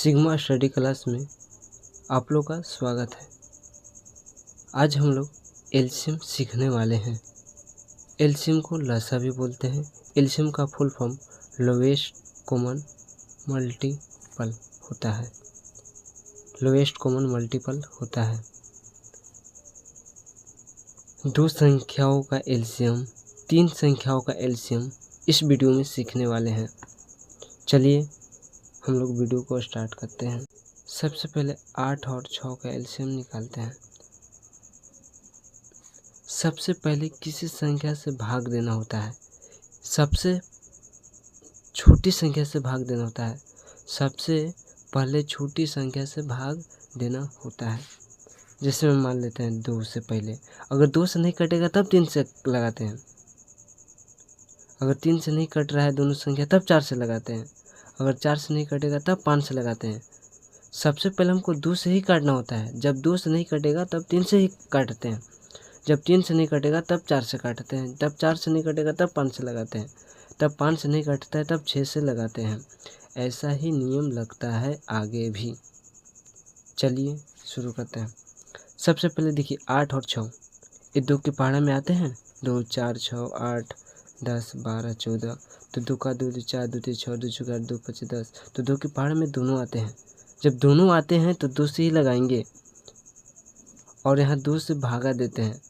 Sigma study class में आप लोग का स्वागत है। आज हम लोग एलसीएम सीखने वाले हैं। एलसीएम को लसा भी बोलते हैं। एलसीएम का full form lowest common multiple होता है। लोवेस्ट कॉमन मल्टीपल होता है। दो संख्याओं का एलसीएम, तीन संख्याओं का एलसीएम इस वीडियो में सीखने वाले हैं। चलिए हम लोग वीडियो को स्टार्ट करते हैं। सबसे पहले 8 और 6 का एलसीएम निकालते हैं। सबसे पहले किसी संख्या से भाग देना होता है। सबसे छोटी संख्या से भाग देना होता है। सबसे पहले छोटी संख्या से भाग देना होता है। जैसे हम मान लेते हैं 2 से पहले, अगर 2 से नहीं कटेगा तब 3 से लगाते हैं। अगर 3 से नहीं कट रहा है दोनों संख्या तब 4 से लगाते हैं। अगर 4 से नहीं कटेगा तब 5 से लगाते हैं। सबसे पहले हमको 2 से ही काटना होता है। जब 2 से नहीं कटेगा तब 3 से ही काटते हैं। जब 3 से नहीं कटेगा तब 4 से काटते हैं। जब 4 से नहीं कटेगा तब 5 से लगाते हैं। तब 5 से नहीं कटता है तब 6 से लगाते हैं। ऐसा ही नियम लगता है आगे भी। चलिए शुरू करते हैं। सबसे पहले देखिए 8 और 6 ये 2 के पहाड़ा में आते हैं। 2 4 6 8 10 12 14। तो 2 का 2 4 2 3 6 2 4 2 5 10। तो 2 के पहाड़ में दोनों आते हैं। जब दोनों आते हैं तो 2 से ही लगाएंगे और यहाँ 2 से भागा देते हैं।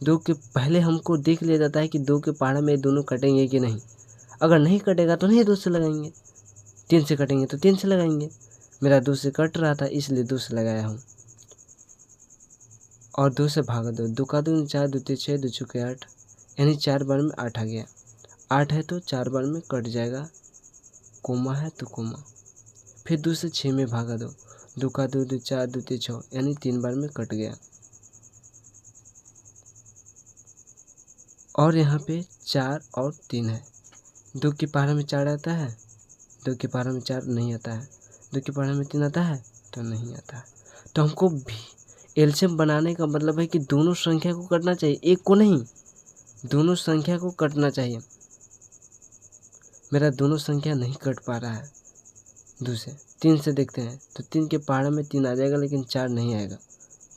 2 के पहले हमको देख लिया जाता है कि 2 के पहाड़ में दोनों कटेंगे कि नहीं। अगर नहीं कटेगा तो नहीं 2 से लगाएंगे। 3 से कटेंगे तो 3 से लगाएंगे। मेरा 2 से कट रहा था इसलिए 2 से लगाया हूँ और 2 से भागा दो। 2 का 2 4 2 3 6 2 चुके 8, यानी 4 बार में 8 आ गया। 8 है तो 4 बार में कट जाएगा। कोमा है तो कोमा। फिर 2 से 6 में भागा दो। 2 का 2 2 4 2 3 6, यानी 3 बार में कट गया। और यहाँ पे 4 और 3 है। 2 के पहाड़ा में 4 आता है, 2 के पहाड़ा में 4 नहीं आता है। 2 के पहाड़ा में 3 आता है तो नहीं आता है। तो हमको भी एलसीएम बनाने का मतलब है कि दोनों संख्या को कटना चाहिए, एक को नहीं, दोनों संख्या को कटना चाहिए। मेरा दोनों संख्या नहीं कट पा रहा है। 2 से 3 से देखते हैं तो 3 के पहाड़ा में 3 आ जाएगा लेकिन 4 नहीं आएगा।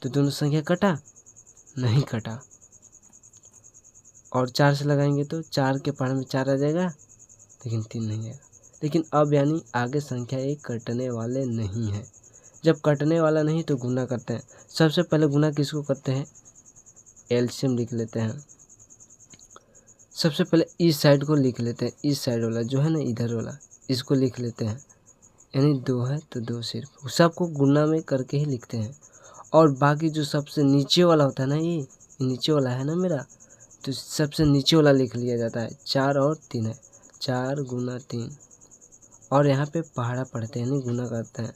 तो दोनों संख्या कटा नहीं कटा। और 4 से लगाएंगे तो 4 के पहाड़ में 4 आ जाएगा लेकिन 3 नहीं आएगा। लेकिन अब यानी आगे संख्या एक कटने वाले नहीं है। जब कटने वाला नहीं तो गुना करते हैं। सबसे पहले गुना किसको करते हैं, एलसीएम लिख लेते हैं। सबसे पहले इस साइड को लिख लेते हैं। इस साइड वाला जो है ना, इधर वाला, इसको लिख लेते हैं। यानी 2 है तो 2 सिर्फ, सबको गुना में करके ही लिखते हैं। और बाकी जो सबसे नीचे वाला होता है ना, ये नीचे वाला है ना मेरा, तो सबसे नीचे वाला लिख लिया जाता है। 4 और 3 है, 4 गुना 3। और यहाँ पे पहाड़ा पढ़ते हैं, नहीं गुना करते हैं।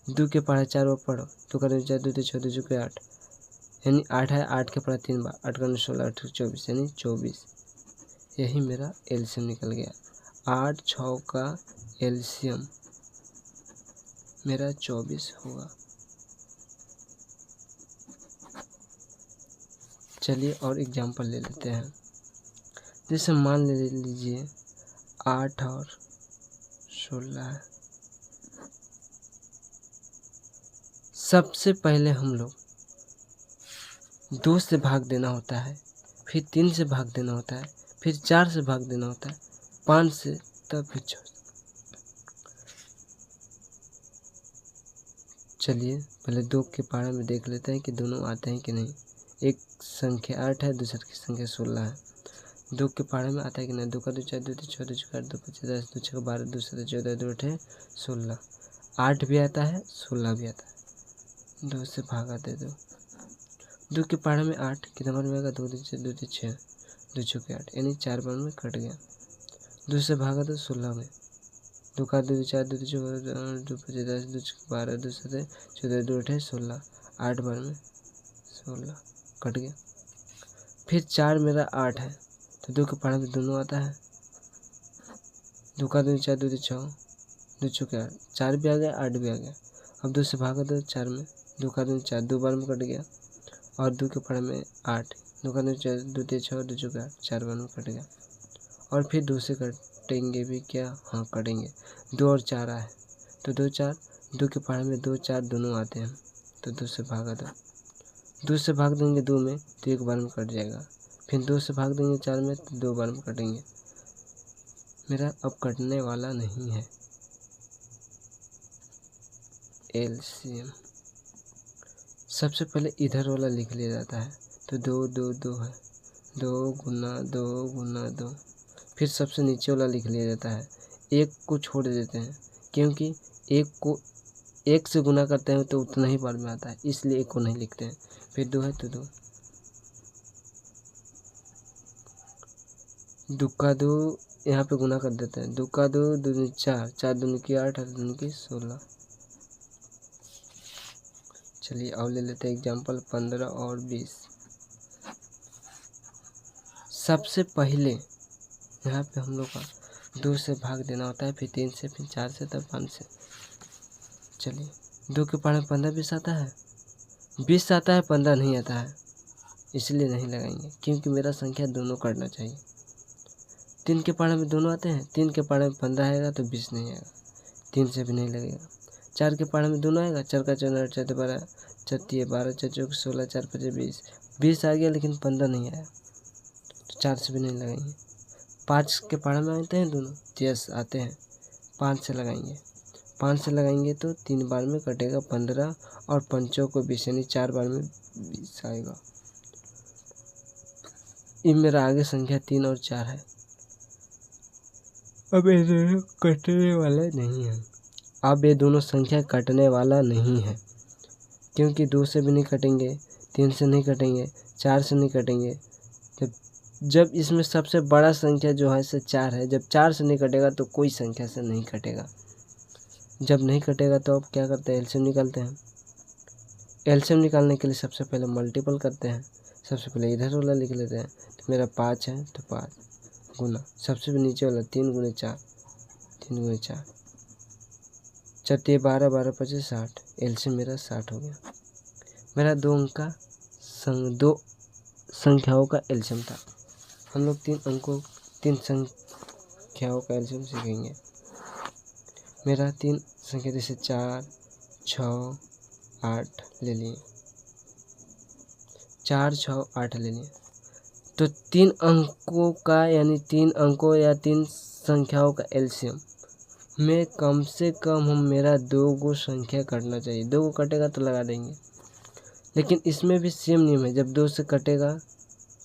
2 के पहाड़ा 4 बार पढ़ो। 2 का 2 4 2 3 6 2 चुके 8, यानी 8 है। 8 के पहाड़ा 3 बार, 8 का 9 16 8 24, यानी 24। यही मेरा एलसीएम निकल गया। 8 6 का एलसीएम मेरा 24 होगा। चलिए और एग्जाम्पल ले लेते हैं। जैसे मान ले लीजिए 8 और 16 है। सबसे पहले हम लोग 2 से भाग देना होता है, फिर 3 से भाग देना होता है, फिर 4 से भाग देना होता है, 5 से, तब फिर 6। चलिए पहले 2 के पहाड़ा में देख लेते हैं कि दोनों आते हैं कि नहीं। एक संख्या 8 है, दूसरी की संख्या 16 है। 2 के पहाड़े में आता है कि नहीं। 2 का 2 4 2 3 6 2 4 2 5 10 2 6 12 2 7 14 2 8 16। 8 भी आता है, 16 भी आता है। 2 से भागा दे दो। 2 के पहाड़े में 8 कितना बार में आएगा, 2 2 2 3 6 2 चौके 8, यानी 4 बार में कट गया। 2 से भागा दो 16 में। 2 का 2 4 2 3 2 5 10 2 12 2 7 14 2 8 16, 8 बार में 16 कट गया। फिर 4 मेरा 8 है, तो 2 के पहाड़े में दोनों आता है। 2 का 2 4 2 3 6 2 चुके 8, 4 भी आ गया 8 भी आ गया। अब 2 से भागा दो 4 में। 2 का 2 4 2 बार में कट गया। और 2 के पहाड़े में 8, 2 का 2 4 2 3 6 2 चुके 8, 4 बार में कट गया। और फिर 2 से कटेंगे भी क्या, हाँ कटेंगे। 2 और 4 आए तो 2 4 2 के पहाड़े में 2 4 दोनों आते हैं, तो 2 से भागा दो। 2 से भाग देंगे 2 में तो 1 बार में कट जाएगा। फिर 2 से भाग देंगे 4 में तो 2 बार में कटेंगे। मेरा अब कटने वाला नहीं है। एलसीएम सबसे पहले इधर वाला लिख लिया जाता है, तो 2 2 2 है, 2 गुना 2 गुना 2। फिर सबसे नीचे वाला लिख लिया जाता है, 1 को छोड़ देते हैं क्योंकि 1 को 1 से गुना करते हैं तो उतना ही बार में आता है, इसलिए 1 को नहीं लिखते हैं। फिर 2 है तो 2, 2 का 2 यहाँ पे गुना कर देते हैं, 2 का 2 2 4, 4 दूनी की 8, 8 दूनी की 16। चलिए और ले लेते हैं एग्जाम्पल 15 और 20। सबसे पहले यहाँ पे हम लोग का 2 से भाग देना होता है, फिर 3 से, फिर 4 से, तब 5 से। चलिए 2 के पहाड़े में 15 20 आता है, 20 आता है 15 नहीं आता है, इसलिए नहीं लगाएंगे क्योंकि मेरा संख्या दोनों करना चाहिए। 3 के पहाड़े में दोनों आते हैं, 3 के पहाड़े में 15 आएगा तो 20 नहीं आएगा, 3 से भी नहीं लगेगा। 4 के पहाड़े में दोनों आएगा, 4 का 4 8 4 12 4 12 4 4 16 4 5 20, 20 आ गया लेकिन 15 नहीं आया, तो 4 से भी नहीं लगाएंगे। 5 के पहाड़े में आते हैं दोनों, यस आते हैं, 5 से लगाएंगे। 5 से लगाएंगे तो 3 बार में कटेगा 15 और पंचों को 20, यानी 4 बार में 20 आएगा। ये मेरा आगे संख्या 3 और 4 है। अब ये दोनों कटने वाले नहीं हैं। अब ये दोनों संख्या कटने वाला नहीं है क्योंकि 2 से भी नहीं कटेंगे, 3 से नहीं कटेंगे, 4 से नहीं कटेंगे। जब इसमें सबसे बड़ा संख्या जो है से 4 है, जब 4 से नहीं कटेगा तो कोई संख्या से नहीं कटेगा। जब नहीं कटेगा तो अब क्या करते हैं, एलसीएम निकालते हैं। एलसीएम निकालने के लिए सबसे पहले मल्टीपल करते हैं। सबसे पहले इधर वाला लिख लेते हैं, तो मेरा 5 है तो 5 गुना सबसे नीचे वाला 3 गुने 4, 3 गुने 4, 4 12 12 25 60, एलसीएम मेरा 60 हो गया। मेरा 2 अंक का 2 संख्याओं का एलसीएम था। हम लोग 3 संख्याओं का एलसीएम सीखेंगे। मेरा 3 संख्या जैसे 4 6 8 ले लिए, 4 6 8 ले लिए, तो 3 अंकों का यानी 3 अंकों या 3 संख्याओं का एलसीएम में कम से कम हम मेरा 2 गो संख्या कटना चाहिए। 2 गो कटेगा तो लगा देंगे, लेकिन इसमें भी सेम नियम है। जब 2 से कटेगा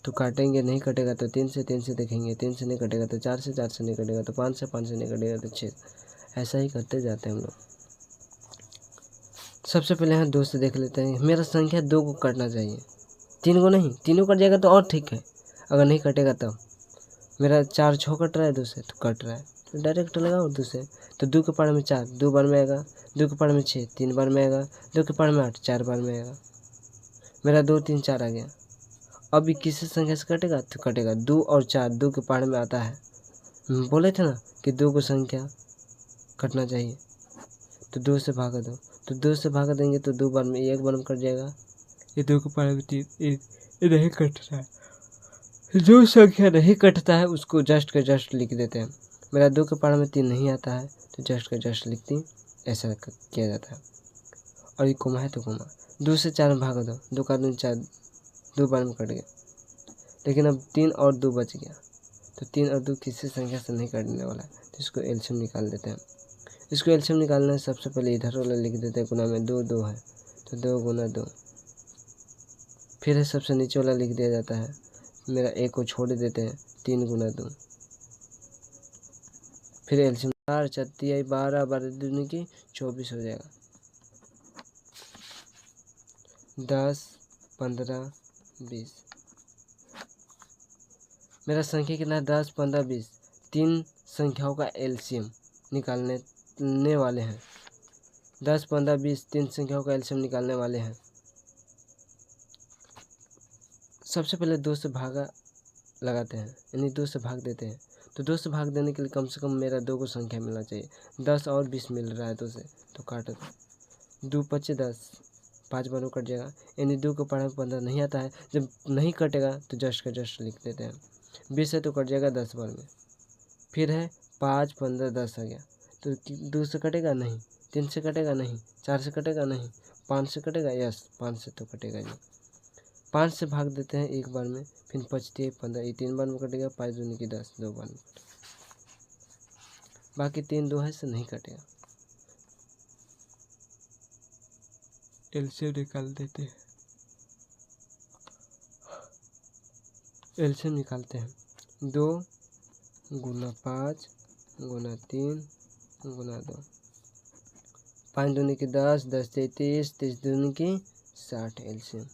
तो काटेंगे, नहीं कटेगा तो 3 से देखेंगे, 3 से नहीं कटेगा तो 4 से नहीं कटेगा तो 5 से नहीं कटेगा तो 6। ऐसा ही करते जाते हैं हम लोग। सबसे पहले यहाँ 2 से देख लेते हैं। मेरा संख्या 2 को कटना चाहिए, 3 को नहीं। 3 को कट जाएगा तो और ठीक है, अगर नहीं कटेगा तब। मेरा 4 6 कट रहा है 2 से, तो कट रहा है तो डायरेक्ट लगाओ 2 से। तो 2 के पहाड़े में 4 2 बार में आएगा, 2 के पहाड़े में 6 3 बार में आएगा, 2 के पहाड़े में 8 4 बार में आएगा। मेरा 2 3 4 आ गया। अब ये किसी संख्या से कटेगा तो कटेगा 2 और 4 2 के पहाड़े में आता है। बोले थे ना कि 2 को संख्या कटना चाहिए, तो 2 से भागा दो, तो 2 से भागा देंगे तो 2 बार में 1 बार में कट जाएगा। ये 2 के पहाड़े में 3 ये नहीं कटता है। जो संख्या नहीं कटता है उसको जस्ट का जस्ट लिख देते हैं। मेरा 2 के पहाड़े में 3 नहीं आता है तो जस्ट का जस्ट लिखती, ऐसा किया जाता है। और ये कोमा है तो कोमा। 2 से 4 में भागा दो, 2 का 2 4, 2 बार में कट गया, लेकिन अब 3 और 2 बच गया, तो 3 और 2 किसी संख्या से नहीं कटने वाला है, तो इसको एलसीएम निकाल देते हैं। इसको एलसीएम निकालना है, सबसे पहले इधर वाला लिख देते हैं, गुना में 2 2 है तो 2 गुना 2, फिर है सबसे नीचे वाला लिख दिया जाता है। मेरा 1 को छोड़ देते हैं, 3 गुना 2, फिर एलसीएम 4 4 12 12 दूनी की 24 हो जाएगा। 10 15 20 मेरा संख्या कितना है, 10 15 20। 3 संख्याओं का एलसीएम निकालने वाले हैं। 10 15 20 3 संख्याओं का एलसीएम निकालने वाले हैं। सबसे पहले 2 से भागा लगाते हैं, यानी 2 से भाग देते हैं। तो 2 से भाग देने के लिए कम से कम मेरा 2 को संख्या मिलना चाहिए। 10 और 20 मिल रहा है 2 से, तो काट दो। 2 25 10, 5 बार में कट जाएगा, यानी 2 के पहाड़े में 15 नहीं आता है। जब नहीं कटेगा तो जस्ट का जस्ट लिख देते हैं। 20 है तो कट जाएगा 10 बार में। फिर है 5 15 10 आ गया, तो 2 से कटेगा नहीं, 3 से कटेगा नहीं, 4 से कटेगा नहीं, 5 से कटेगा, यस 5 से तो कटेगा नहीं। 5 से भाग देते हैं एक बार में, फिर 5 × 15, ये 3 बार में कटेगा, 5 दूनी की 10, 2 बार में कटेगा, बाकी 3 2 है से नहीं कटेगा। एलसीएम निकाल देते हैं, एलसीएम निकालते हैं। 2 × 5 × 3 × 2, 5 दूनी की 10, 10 33, 30 दूनी की 60 एलसीएम।